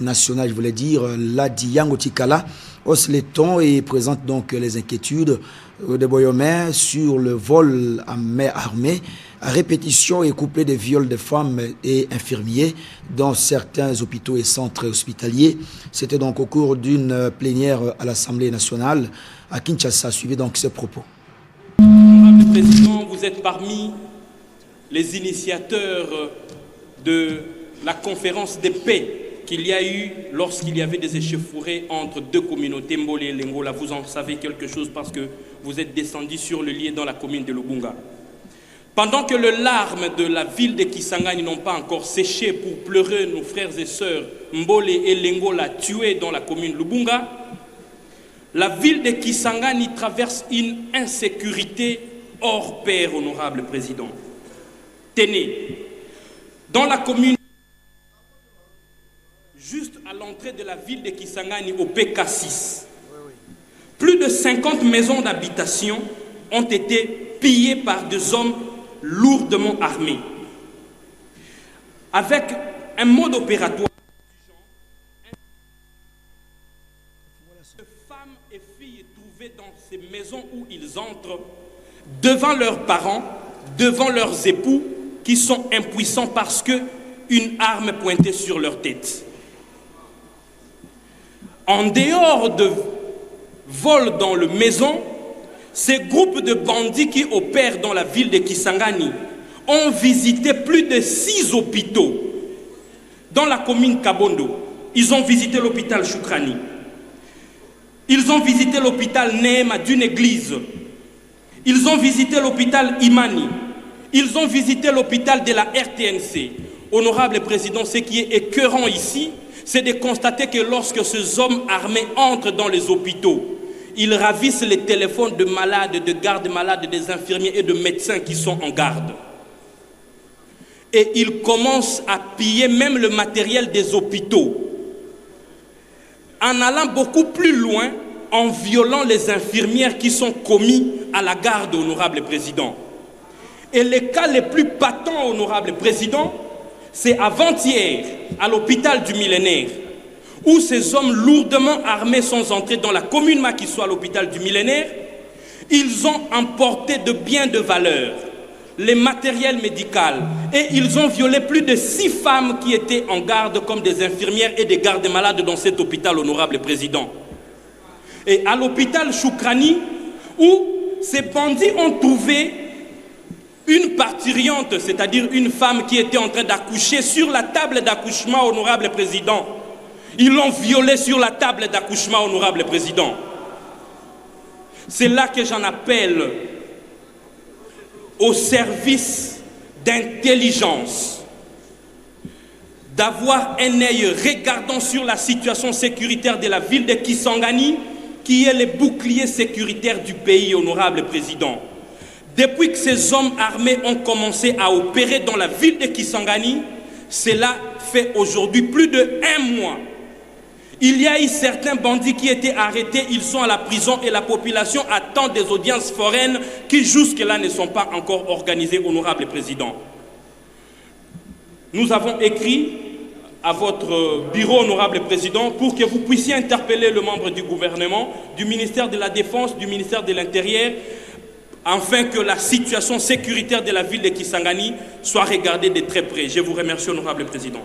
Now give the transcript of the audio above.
nationale, je voulais dire, Ladi Yango Tikala, hausse les tons et présente donc les inquiétudes de Boyomé sur le vol à main armée, à répétition et couplé des viols de femmes et infirmiers dans certains hôpitaux et centres hospitaliers. C'était donc au cours d'une plénière à l'Assemblée nationale à Kinshasa. Suivez donc ces propos. Honorable Président, vous êtes parmi les initiateurs de la conférence de paix qu'il y a eu lorsqu'il y avait des échauffourées entre deux communautés, Mbole et Lengola. Vous en savez quelque chose parce que vous êtes descendu sur le lieu dans la commune de Lubunga. Pendant que les larmes de la ville de Kisangani n'ont pas encore séché pour pleurer nos frères et sœurs Mbole et Lengola tués dans la commune Lubunga, la ville de Kisangani traverse une insécurité hors pair, honorable président. Tenez, dans la commune, juste à l'entrée de la ville de Kisangani, au PK6, plus de 50 maisons d'habitation ont été pillées par des hommes lourdement armés. Avec un mode opératoire, femmes et filles trouvées dans ces maisons où ils entrent, devant leurs parents, devant leurs époux, qui sont impuissants parce qu'une arme pointée sur leur tête. En dehors de vols dans les maisons, ces groupes de bandits qui opèrent dans la ville de Kisangani ont visité plus de 6 hôpitaux dans la commune Kabondo. Ils ont visité l'hôpital Choukrani. Ils ont visité l'hôpital Neema d'une église. Ils ont visité l'hôpital Imani. Ils ont visité l'hôpital de la RTNC. Honorable Président, ce qui est écœurant ici, c'est de constater que lorsque ces hommes armés entrent dans les hôpitaux, ils ravissent les téléphones de malades, de gardes-malades, des infirmiers et de médecins qui sont en garde. Et ils commencent à piller même le matériel des hôpitaux, en allant beaucoup plus loin, en violant les infirmières qui sont commis à la garde, honorable Président. Et les cas les plus patents, honorable Président, c'est avant-hier, à l'hôpital du Millénaire, où ces hommes lourdement armés sont entrés dans la commune Makiso à l'hôpital du Millénaire. Ils ont emporté de biens de valeur, les matériels médicaux, et ils ont violé plus de 6 femmes qui étaient en garde comme des infirmières et des gardes-malades dans cet hôpital, honorable Président. Et à l'hôpital Choukrani, où ces bandits ont trouvé une parturiente, c'est-à-dire une femme qui était en train d'accoucher sur la table d'accouchement, honorable Président. Ils l'ont violée sur la table d'accouchement, honorable Président. C'est là que j'en appelle au service d'intelligence d'avoir un œil regardant sur la situation sécuritaire de la ville de Kisangani, qui est le bouclier sécuritaire du pays, honorable Président. Depuis que ces hommes armés ont commencé à opérer dans la ville de Kisangani, cela fait aujourd'hui plus de 1 mois. Il y a eu certains bandits qui étaient arrêtés, ils sont à la prison et la population attend des audiences foraines qui jusque-là ne sont pas encore organisées, honorable Président. Nous avons écrit à votre bureau, honorable Président, pour que vous puissiez interpeller le membre du gouvernement, du ministère de la Défense, du ministère de l'Intérieur, afin que la situation sécuritaire de la ville de Kisangani soit regardée de très près. Je vous remercie, honorable Président.